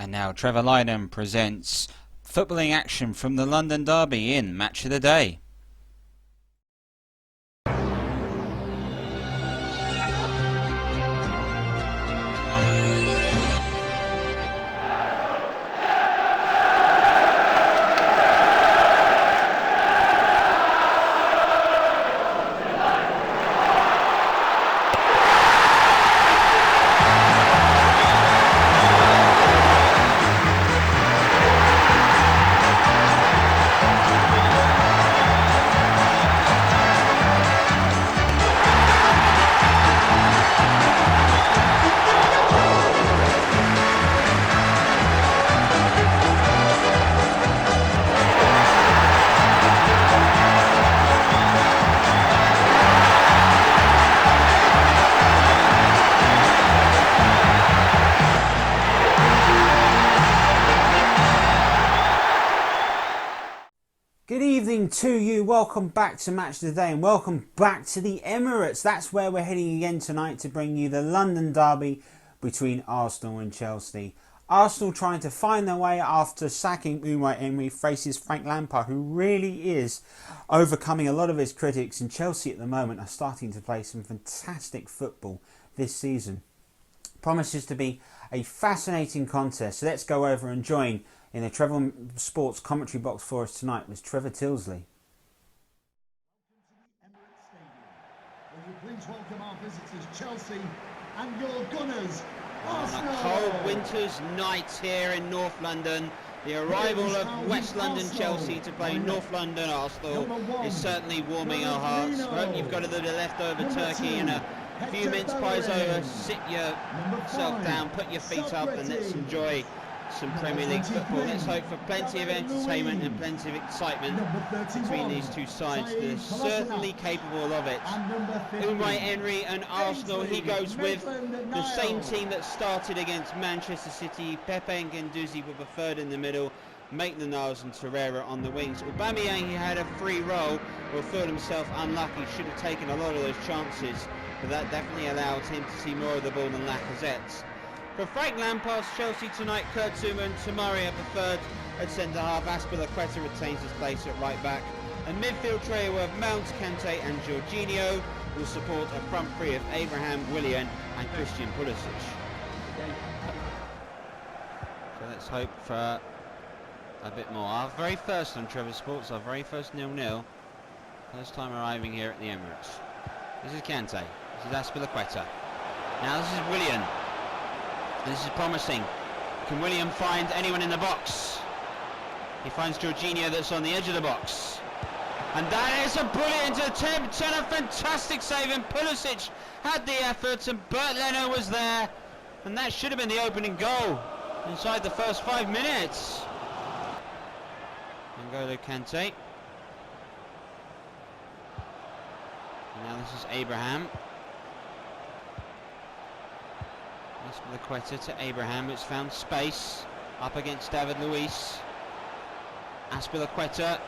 And now Trevor Lynham presents footballing action from the London Derby in Match of the Day. Good evening to you, welcome back to Match of the Day and welcome back to the Emirates. That's where we're heading again tonight to bring you the London Derby between Arsenal and Chelsea. Arsenal trying to find their way after sacking Unai Emery faces Frank Lampard, who really is overcoming a lot of his critics, and Chelsea at the moment are starting to play some fantastic football this season. Promises to be a fascinating contest, so let's go over and join in the Trevor Sports commentary box for us tonight was Trevor Tilsley. Will you please welcome our visitors, Chelsea, and your Gunners, On a cold winter's night here in North London, the arrival of West London Chelsea to play North London Arsenal is certainly warming our hearts. We hope you've got a little leftover turkey and a few mince pies over. Sit yourself down, put your feet up, and let's enjoy some Premier League football. Let's hope for plenty of entertainment and plenty of excitement between these two sides. They're certainly capable of it. Unai Emery and Arsenal, he goes with the same team that started against Manchester City. Pepe and Guendouzi with a third in the middle, Maitland-Niles and Torreira on the wings. Aubameyang, he had a free role, or thought himself unlucky, should have taken a lot of those chances, but that definitely allowed him to see more of the ball than Lacazette. For Frank Lampard's Chelsea tonight, Kurt Zouma and Tomori at the third at centre-half. Azpilicueta retains his place at right-back. And midfield trio of Mount, Kante and Jorginho will support a front three of Abraham, Willian and Christian Pulisic. So let's hope for a bit more. Our very first on Trevor Sports, our very first 0-0. First time arriving here at the Emirates. This is Kante, this is Azpilicueta. Now this is Willian. This is promising. Can William find anyone in the box? He finds Jorginho that's on the edge of the box. And that is a brilliant attempt and a fantastic save, and Pulisic had the effort and Bert Leno was there. And that should have been the opening goal inside the first 5 minutes. N'Golo Kante. And now this is Abraham. Azpilicueta to Abraham, it's found space up against David Luiz. Azpilicueta,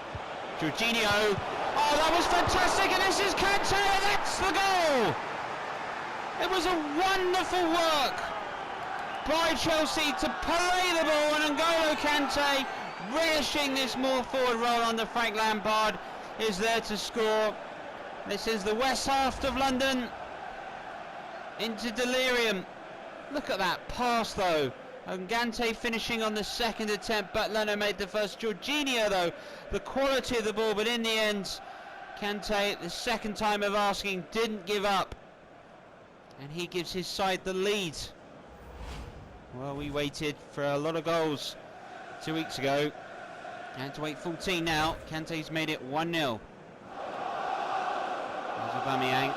Jorginho, oh that was fantastic, and this is Kante, and that's the goal! It was a wonderful work by Chelsea to play the ball, and N'Golo Kante, relishing this more forward role under Frank Lampard, is there to score. This is the west half of London into delirium. Look at that pass though, and Kante finishing on the second attempt, but Leno made the first. Jorginho though, the quality of the ball, but in the end, Kante, the second time of asking, didn't give up, and he gives his side the lead. Well, we waited for a lot of goals 2 weeks ago, had to wait 14 now. Kante's made it 1-0. There's Aubameyang.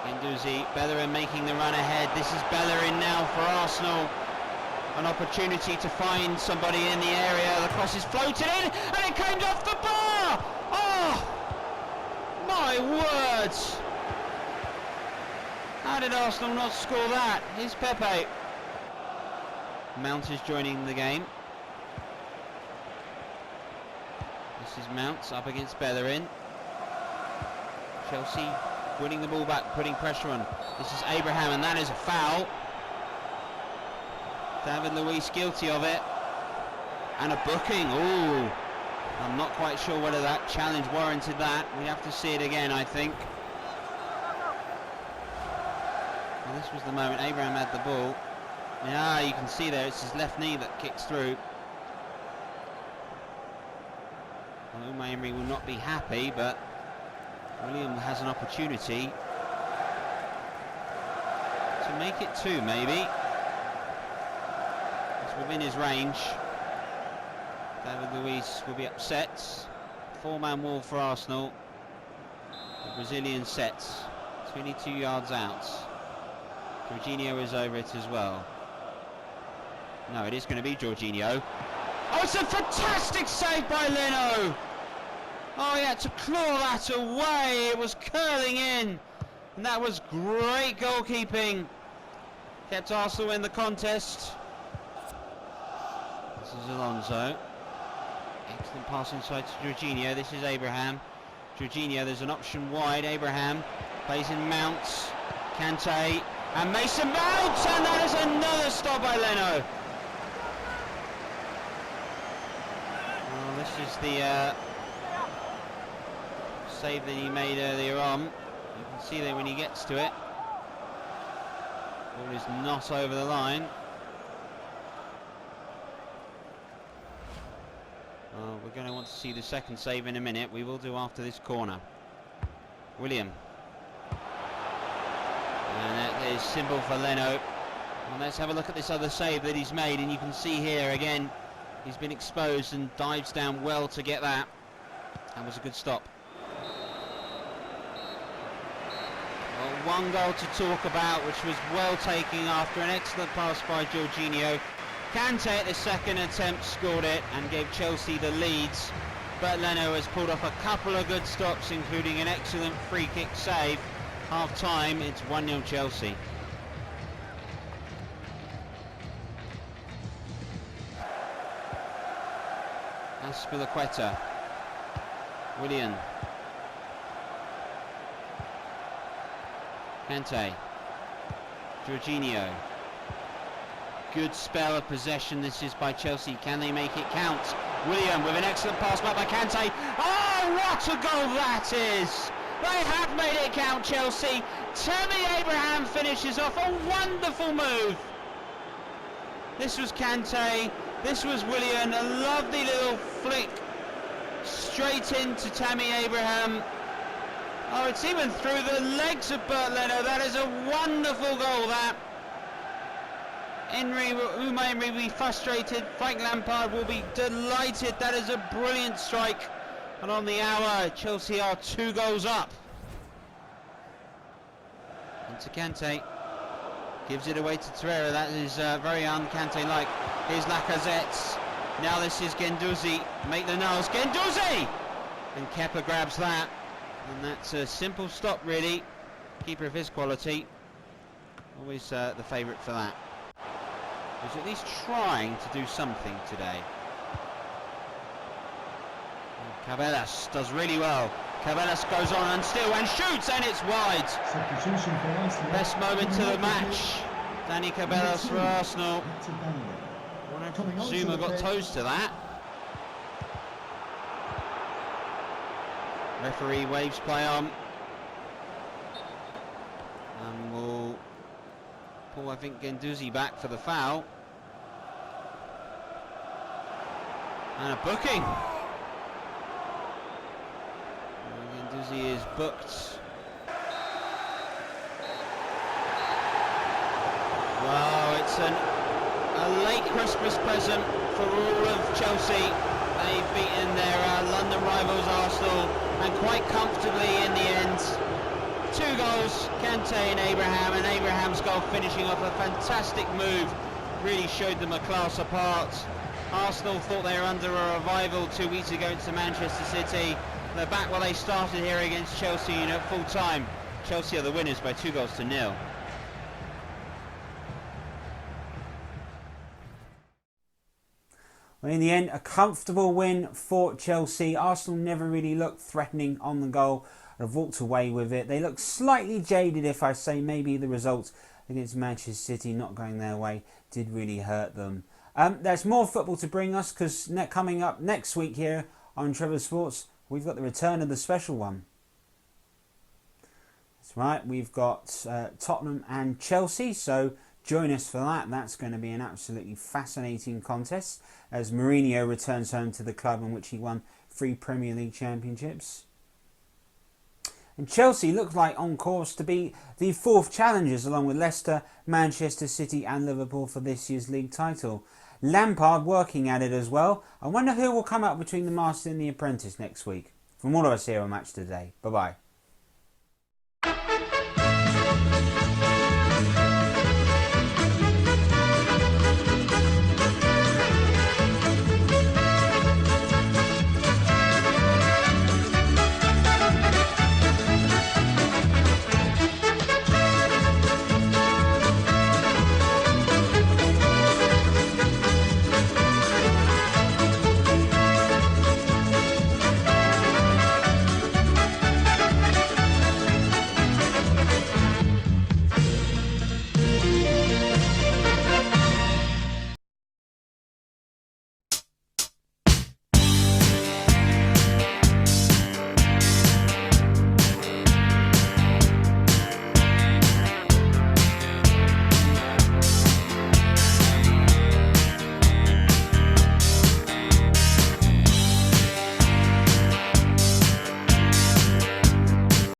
Guendouzi, Bellerin making the run ahead. This is Bellerin now for Arsenal. An opportunity to find somebody in the area. The cross is floated in and it came off the bar! Oh! My words! How did Arsenal not score that? Here's Pepe. Mount is joining the game. This is Mount up against Bellerin. Chelsea winning the ball back, putting pressure on. This is Abraham, and that is a foul. David Luiz guilty of it. And a booking. Ooh. I'm not quite sure whether that challenge warranted that. We have to see it again, I think. Well, this was the moment Abraham had the ball. Yeah, you can see there it's his left knee that kicks through. Well, Unai Emery will not be happy, but William has an opportunity to make it two, maybe. It's within his range. David Luiz will be upset. Four-man wall for Arsenal. The Brazilian sets. 22 yards out. Jorginho is over it as well. No, it is going to be Jorginho. Oh, it's a fantastic save by Leno! Oh, he had to claw that away. It was curling in. And that was great goalkeeping. Kept Arsenal in the contest. This is Alonso. Excellent pass inside to Jorginho. This is Abraham. Jorginho, there's an option wide. Abraham plays in Mount. Kante. And Mason Mount! And that is another stop by Leno. Well, this is the save that he made earlier on. You can see there when he gets to it. Ball is not over the line. We're going to want to see the second save in a minute. We will do after this corner. William. And that is symbol for Leno. Well, let's have a look at this other save that he's made, and you can see here again he's been exposed and dives down well to get that. That was a good stop. Well, one goal to talk about, which was well taken after an excellent pass by Jorginho. Kante at the second attempt scored it and gave Chelsea the leads, but Leno has pulled off a couple of good stops, including an excellent free kick save. Half time, it's 1-0 Chelsea. Aspilicueta. Willian. Kante. Jorginho. Good spell of possession this is by Chelsea. Can they make it count? William with an excellent pass back by Kante. Oh, what a goal that is! They have made it count, Chelsea. Tammy Abraham finishes off a wonderful move. This was Kante. This was Willian. A lovely little flick straight into Tammy Abraham. Oh, it's even through the legs of Bert Leno. That is a wonderful goal, that. Unai Emery will be frustrated. Frank Lampard will be delighted. That is a brilliant strike. And on the hour, Chelsea are 2 goals up. Into Kante. Gives it away to Torreira. That is very un-Kante-like. Here's Lacazette. Now this is Guendouzi. Make the nose. Guendouzi! And Kepa grabs that. And that's a simple stop, really. Keeper of his quality. Always the favourite for that. He's at least trying to do something today. Cabellas does really well. Cabellas goes on and still and shoots, and it's wide. Best moment of the match. Danny Cabellas for Arsenal. I wonder if Zuma got toes to that. Referee waves play on. And we'll pull, I think, Guendouzi back for the foul. And a booking. Guendouzi is booked. Wow, it's a late Christmas present for all of Chelsea. They've beaten their London rivals Arsenal, and quite comfortably in the end. 2 goals, Kante and Abraham's goal finishing off a fantastic move. Really showed them a class apart. Arsenal thought they were under a revival 2 weeks ago into Manchester City. They're back where they started here against Chelsea at full time. Chelsea are the winners by 2-0. Well, in the end, a comfortable win for Chelsea. Arsenal never really looked threatening on the goal. Have walked away with it. They look slightly jaded, if I say. Maybe the results against Manchester City, not going their way, did really hurt them. There's more football to bring us because coming up next week here on Trevor Sports, we've got the return of the special one. That's right, we've got Tottenham and Chelsea, so join us for that. That's going to be an absolutely fascinating contest as Mourinho returns home to the club in which he won 3 Premier League championships. And Chelsea look like on course to be the 4th challengers along with Leicester, Manchester City and Liverpool for this year's league title. Lampard working at it as well. I wonder who will come up between the Master and the Apprentice next week. From all of us here on Match Today. Bye-bye.